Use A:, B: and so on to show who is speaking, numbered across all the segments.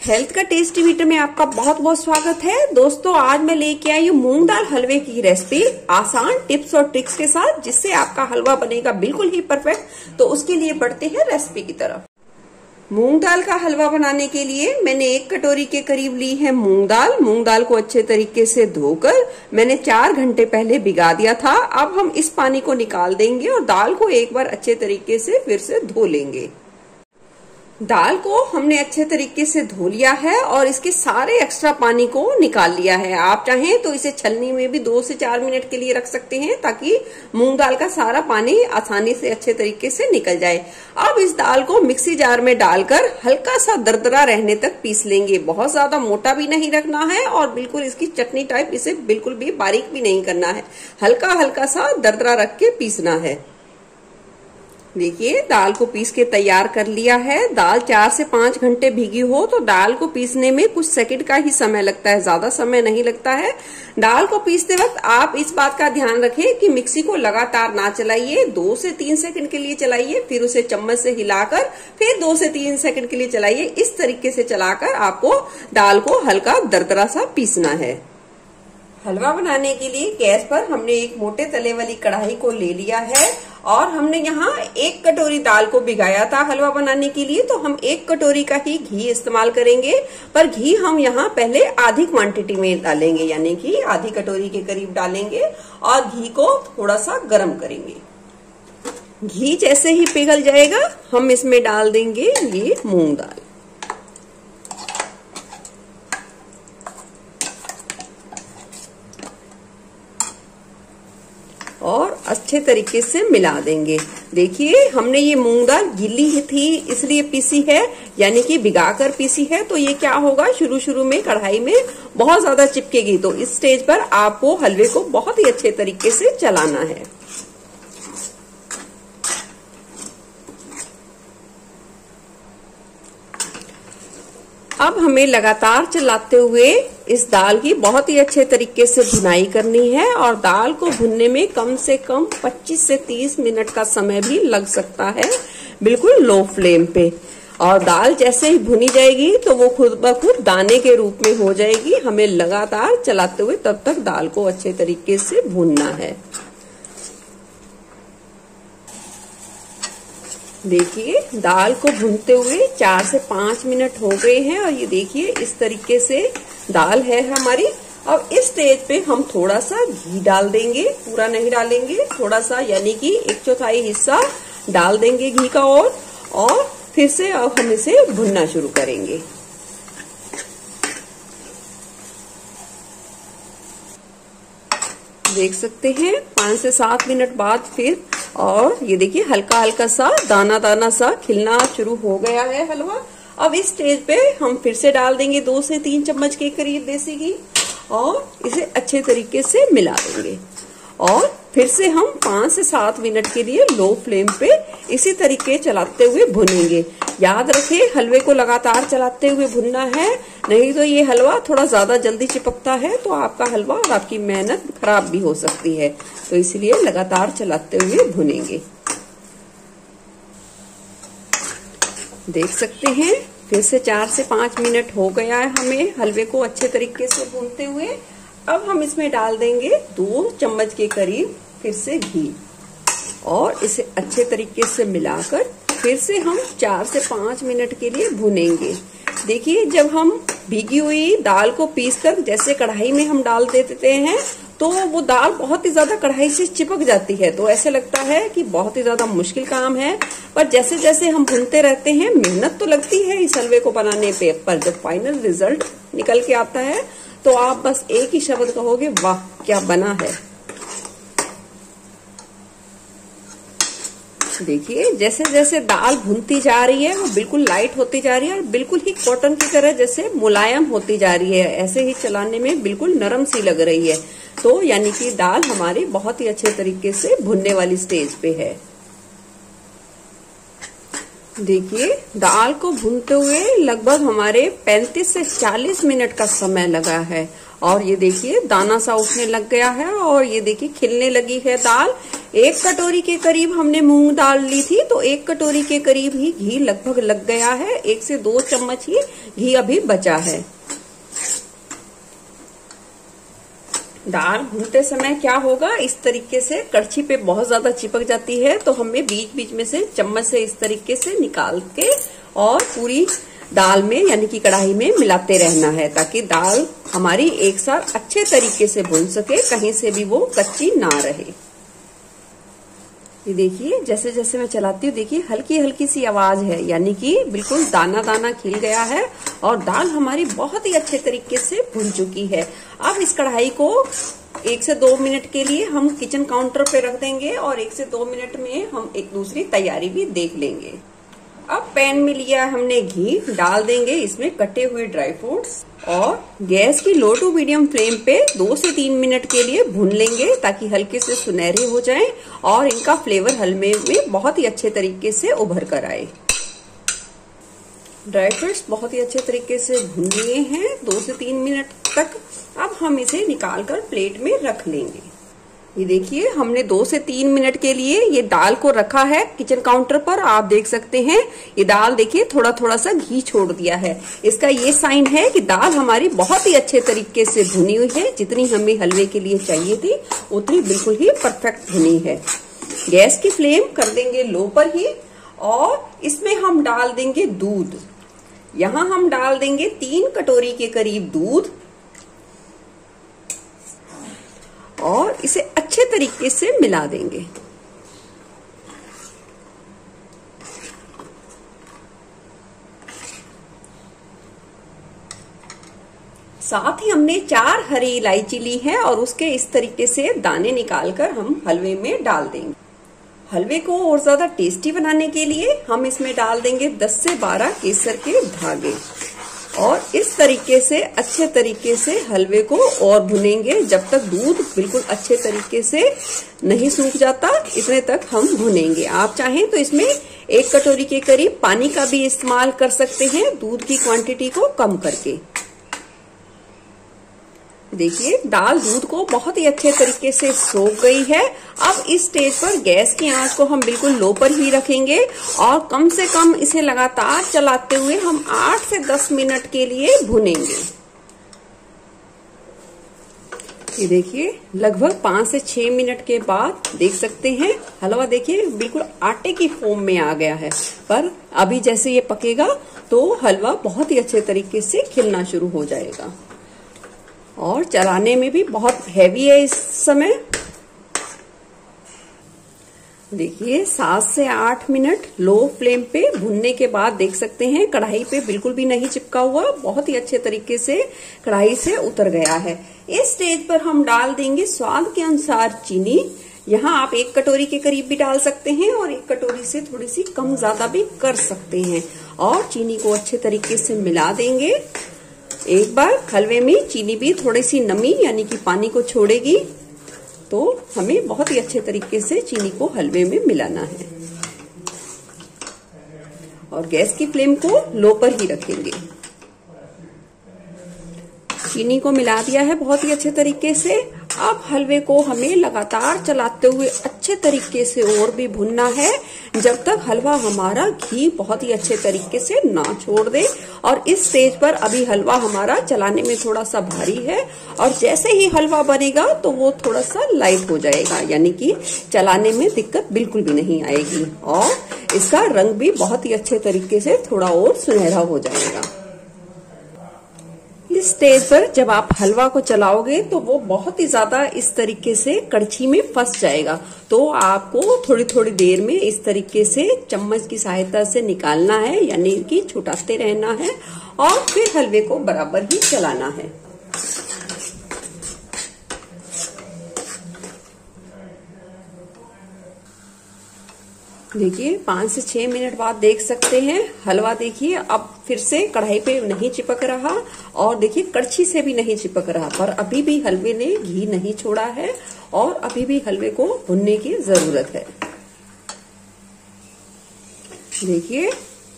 A: Health का tasty video में आपका बहुत बहुत स्वागत है। दोस्तों आज मैं लेके आई हूँ मूंग दाल हलवे की रेसिपी आसान टिप्स और ट्रिक्स के साथ, जिससे आपका हलवा बनेगा बिल्कुल ही परफेक्ट। तो उसके लिए बढ़ते हैं रेसिपी की तरफ। मूंग दाल का हलवा बनाने के लिए मैंने 1 कटोरी के करीब ली है मूंग दाल। मूंग दाल को अच्छे तरीके से धोकर मैंने 4 घंटे पहले भिगा दिया था। अब हम इस पानी को निकाल देंगे और दाल को एक बार अच्छे तरीके से फिर से धो लेंगे। दाल को हमने अच्छे तरीके से धो लिया है और इसके सारे एक्स्ट्रा पानी को निकाल लिया है। आप चाहें तो इसे छलनी में भी 2 से 4 मिनट के लिए रख सकते हैं, ताकि मूंग दाल का सारा पानी आसानी से अच्छे तरीके से निकल जाए। अब इस दाल को मिक्सी जार में डालकर हल्का सा दरदरा रहने तक पीस लेंगे। बहुत ज्यादा मोटा भी नहीं रखना है और बिल्कुल इसकी चटनी टाइप इसे बिल्कुल भी बारीक भी नहीं करना है। हल्का हल्का सा दरदरा रख के पीसना है। देखिए दाल को पीस के तैयार कर लिया है। दाल 4 से 5 घंटे भीगी हो तो दाल को पीसने में कुछ सेकंड का ही समय लगता है, ज्यादा समय नहीं लगता है। दाल को पीसते वक्त आप इस बात का ध्यान रखें कि मिक्सी को लगातार ना चलाइए। 2 से 3 सेकंड के लिए चलाइए, फिर उसे चम्मच से हिलाकर फिर 2 से 3 सेकंड के लिए चलाइए। इस तरीके से चलाकर आपको दाल को हल्का दरदरा सा पीसना है। हलवा बनाने के लिए गैस पर हमने एक मोटे तले वाली कढ़ाई को ले लिया है और हमने यहाँ 1 कटोरी दाल को भिगाया था हलवा बनाने के लिए, तो हम 1 कटोरी का ही घी इस्तेमाल करेंगे। पर घी हम यहाँ पहले आधी क्वांटिटी में डालेंगे, यानी कि आधी कटोरी के करीब डालेंगे और घी को थोड़ा सा गर्म करेंगे। घी जैसे ही पिघल जाएगा हम इसमें डाल देंगे ये मूंग दाल और अच्छे तरीके से मिला देंगे। देखिए हमने ये मूंग दाल गीली थी इसलिए पीसी है, यानी कि भिगाकर पीसी है। तो ये क्या होगा, शुरू शुरू में कढ़ाई में बहुत ज्यादा चिपकेगी। तो इस स्टेज पर आपको हलवे को बहुत ही अच्छे तरीके से चलाना है। अब हमें लगातार चलाते हुए इस दाल की बहुत ही अच्छे तरीके से भुनाई करनी है और दाल को भुनने में कम से कम 25 से 30 मिनट का समय भी लग सकता है, बिल्कुल लो फ्लेम पे। और दाल जैसे ही भुनी जाएगी तो वो खुद ब खुद दाने के रूप में हो जाएगी। हमें लगातार चलाते हुए तब तक दाल को अच्छे तरीके से भूनना है। देखिए दाल को भूनते हुए 4 से 5 मिनट हो गए हैं और ये देखिए इस तरीके से दाल है हमारी। अब इस स्टेज पे हम थोड़ा सा घी डाल देंगे, पूरा नहीं डालेंगे, थोड़ा सा यानी कि 1/4 हिस्सा डाल देंगे घी का। और फिर से अब हम इसे भुनना शुरू करेंगे। देख सकते हैं 5 से 7 मिनट बाद फिर, और ये देखिए हल्का हल्का सा दाना दाना सा खिलना शुरू हो गया है हलवा। अब इस स्टेज पे हम फिर से डाल देंगे 2 से 3 चम्मच के करीब देसी घी और इसे अच्छे तरीके से मिला देंगे। और फिर से हम 5 से 7 मिनट के लिए लो फ्लेम पे इसी तरीके चलाते हुए भुनेंगे। याद रखें हलवे को लगातार चलाते हुए भुनना है, नहीं तो ये हलवा थोड़ा ज्यादा जल्दी चिपकता है तो आपका हलवा और आपकी मेहनत खराब भी हो सकती है। तो इसलिए लगातार चलाते हुए भुनेंगे। देख सकते हैं फिर से 4 से 5 मिनट हो गया है हमें हलवे को अच्छे तरीके से भूनते हुए। अब हम इसमें डाल देंगे 2 चम्मच के करीब फिर से घी और इसे अच्छे तरीके से मिलाकर फिर से हम 4 से 5 मिनट के लिए भुनेंगे। देखिए जब हम भीगी हुई दाल को पीसकर जैसे कढ़ाई में हम डाल देते हैं तो वो दाल बहुत ही ज्यादा कढ़ाई से चिपक जाती है, तो ऐसे लगता है कि बहुत ही ज्यादा मुश्किल काम है। पर जैसे जैसे हम भूनते रहते हैं, मेहनत तो लगती है इस हलवे को बनाने पे, पर जब फाइनल रिजल्ट निकल के आता है तो आप बस एक ही शब्द कहोगे, वाह क्या बना है। देखिए जैसे जैसे दाल भुनती जा रही है वो बिल्कुल लाइट होती जा रही है और बिल्कुल ही कॉटन की तरह जैसे मुलायम होती जा रही है। ऐसे ही चलाने में बिल्कुल नरम सी लग रही है। तो यानी कि दाल हमारी बहुत ही अच्छे तरीके से भुनने वाली स्टेज पे है। देखिए दाल को भूनते हुए लगभग हमारे 35 से 40 मिनट का समय लगा है और ये देखिए दाना सा उठने लग गया है और ये देखिए खिलने लगी है दाल। 1 कटोरी के करीब हमने मूंग दाल ली थी तो 1 कटोरी के करीब ही घी लगभग लग गया है। 1 से 2 चम्मच ही घी अभी बचा है। दाल भूनते समय क्या होगा, इस तरीके से कड़छी पे बहुत ज्यादा चिपक जाती है तो हमें बीच बीच में से चम्मच से इस तरीके से निकाल के और पूरी दाल में यानी कि कढ़ाई में मिलाते रहना है ताकि दाल हमारी एक साथ अच्छे तरीके से भून सके, कहीं से भी वो कच्ची ना रहे। ये देखिए जैसे जैसे मैं चलाती हूँ देखिए हल्की हल्की सी आवाज है यानी कि बिल्कुल दाना दाना खिल गया है और दाल हमारी बहुत ही अच्छे तरीके से भुन चुकी है। अब इस कढ़ाई को 1 से 2 मिनट के लिए हम किचन काउंटर पे रख देंगे और 1 से 2 मिनट में हम एक दूसरी तैयारी भी देख लेंगे। अब पैन में लिया हमने घी, डाल देंगे इसमें कटे हुए ड्राई फ्रूट्स और गैस की लो टू मीडियम फ्लेम पे 2 से 3 मिनट के लिए भून लेंगे ताकि हल्के से सुनहरे हो जाएं और इनका फ्लेवर हलवे में बहुत ही अच्छे तरीके से उभर कर आए। ड्राई फ्रूट्स बहुत ही अच्छे तरीके से भून लिए हैं 2 से 3 मिनट तक। अब हम इसे निकाल कर प्लेट में रख लेंगे। ये देखिए हमने 2 से 3 मिनट के लिए ये दाल को रखा है किचन काउंटर पर। आप देख सकते हैं ये दाल देखिए थोड़ा थोड़ा सा घी छोड़ दिया है। इसका ये साइन है कि दाल हमारी बहुत ही अच्छे तरीके से भुनी हुई है। जितनी हमें हलवे के लिए चाहिए थी उतनी बिल्कुल ही परफेक्ट भुनी है। गैस की फ्लेम कर देंगे लो पर ही और इसमें हम डाल देंगे दूध। यहाँ हम डाल देंगे 3 कटोरी के करीब दूध और इसे अच्छे तरीके से मिला देंगे। साथ ही हमने 4 हरी इलायची ली है और उसके इस तरीके से दाने निकालकर हम हलवे में डाल देंगे। हलवे को और ज्यादा टेस्टी बनाने के लिए हम इसमें डाल देंगे 10 से 12 केसर के धागे और इस तरीके से अच्छे तरीके से हलवे को और भुनेंगे जब तक दूध बिल्कुल अच्छे तरीके से नहीं सूख जाता, इतने तक हम भुनेंगे। आप चाहें तो इसमें 1 कटोरी के करीब पानी का भी इस्तेमाल कर सकते हैं दूध की क्वांटिटी को कम करके। देखिए दाल दूध को बहुत ही अच्छे तरीके से सोख गई है। अब इस स्टेज पर गैस की आंच को हम बिल्कुल लो पर ही रखेंगे और कम से कम इसे लगातार चलाते हुए हम 8 से 10 मिनट के लिए भुनेंगे। ये देखिए लगभग 5 से 6 मिनट के बाद देख सकते हैं हलवा देखिए बिल्कुल आटे की फॉर्म में आ गया है। पर अभी जैसे ये पकेगा तो हलवा बहुत ही अच्छे तरीके से खिलना शुरू हो जाएगा और चलाने में भी बहुत हैवी है इस समय। देखिए 7 से 8 मिनट लो फ्लेम पे भुनने के बाद देख सकते हैं कढ़ाई पे बिल्कुल भी नहीं चिपका हुआ, बहुत ही अच्छे तरीके से कढ़ाई से उतर गया है। इस स्टेज पर हम डाल देंगे स्वाद के अनुसार चीनी। यहाँ आप 1 कटोरी के करीब भी डाल सकते हैं और 1 कटोरी से थोड़ी सी कम ज्यादा भी कर सकते हैं और चीनी को अच्छे तरीके से मिला देंगे। एक बार हलवे में चीनी भी थोड़ी सी नमी यानी कि पानी को छोड़ेगी तो हमें बहुत ही अच्छे तरीके से चीनी को हलवे में मिलाना है और गैस की फ्लेम को लो पर ही रखेंगे। चीनी को मिला दिया है बहुत ही अच्छे तरीके से। अब हलवे को हमें लगातार चलाते हुए अच्छे तरीके से और भी भुनना है जब तक हलवा हमारा घी बहुत ही अच्छे तरीके से ना छोड़ दे। और इस स्टेज पर अभी हलवा हमारा चलाने में थोड़ा सा भारी है और जैसे ही हलवा बनेगा तो वो थोड़ा सा लाइट हो जाएगा यानी कि चलाने में दिक्कत बिल्कुल भी नहीं आएगी और इसका रंग भी बहुत ही अच्छे तरीके से थोड़ा और सुनहरा हो जाएगा। इस स्टेज पर जब आप हलवा को चलाओगे तो वो बहुत ही ज्यादा इस तरीके से कड़छी में फंस जाएगा, तो आपको थोड़ी थोड़ी देर में इस तरीके से चम्मच की सहायता से निकालना है यानी कि छुटाते रहना है और फिर हलवे को बराबर ही चलाना है। देखिए 5 से 6 मिनट बाद देख सकते हैं हलवा देखिए अब फिर से कढ़ाई पे नहीं चिपक रहा और देखिए कड़छी से भी नहीं चिपक रहा, पर अभी भी हलवे ने घी नहीं छोड़ा है और अभी भी हलवे को भुनने की जरूरत है। देखिए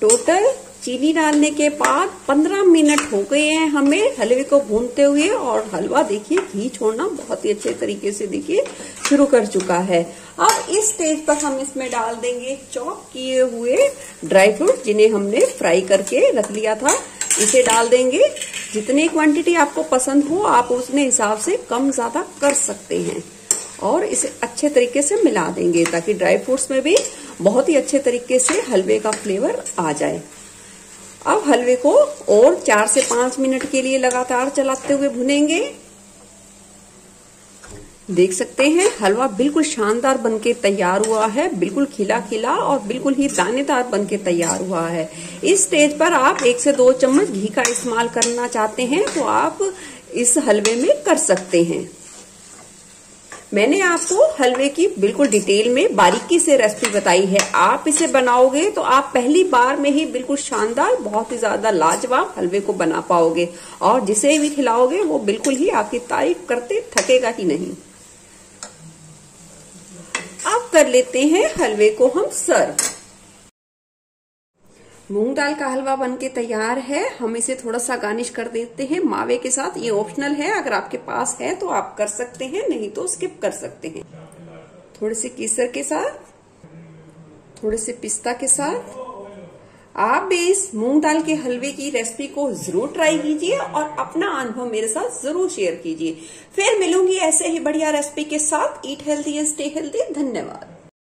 A: टोटल चीनी डालने के बाद 15 मिनट हो गए हैं हमें हलवे को भूनते हुए, और हलवा देखिए घी छोड़ना बहुत ही अच्छे तरीके से देखिए शुरू कर चुका है। अब इस स्टेज पर हम इसमें डाल देंगे चॉप किए हुए ड्राई फ्रूट जिन्हें हमने फ्राई करके रख लिया था। इसे डाल देंगे। जितनी क्वांटिटी आपको पसंद हो आप उसने हिसाब से कम ज्यादा कर सकते हैं, और इसे अच्छे तरीके से मिला देंगे ताकि ड्राई फ्रूट्स में भी बहुत ही अच्छे तरीके से हलवे का फ्लेवर आ जाए। अब हलवे को और 4 से 5 मिनट के लिए लगातार चलाते हुए भुनेंगे। देख सकते हैं हलवा बिल्कुल शानदार बनके तैयार हुआ है, बिल्कुल खिला खिला और बिल्कुल ही दानेदार बनके तैयार हुआ है। इस स्टेज पर आप 1 से 2 चम्मच घी का इस्तेमाल करना चाहते हैं तो आप इस हलवे में कर सकते हैं। मैंने आपको हलवे की बिल्कुल डिटेल में बारीकी से रेसिपी बताई है। आप इसे बनाओगे तो आप पहली बार में ही बिल्कुल शानदार, बहुत ही ज्यादा लाजवाब हलवे को बना पाओगे, और जिसे भी खिलाओगे वो बिल्कुल ही आपकी तारीफ करते थकेगा ही नहीं। अब कर लेते हैं हलवे को हम सर्व। मूंग दाल का हलवा बनके तैयार है। हम इसे थोड़ा सा गार्निश कर देते हैं मावे के साथ। ये ऑप्शनल है, अगर आपके पास है तो आप कर सकते हैं, नहीं तो स्किप कर सकते हैं। थोड़े से केसर के साथ, थोड़े से पिस्ता के साथ आप भी इस मूंग दाल के हलवे की रेसिपी को जरूर ट्राई कीजिए और अपना अनुभव मेरे साथ जरूर शेयर कीजिए। फिर मिलूंगी ऐसे ही बढ़िया रेसिपी के साथ। Eat healthy and stay healthy. धन्यवाद।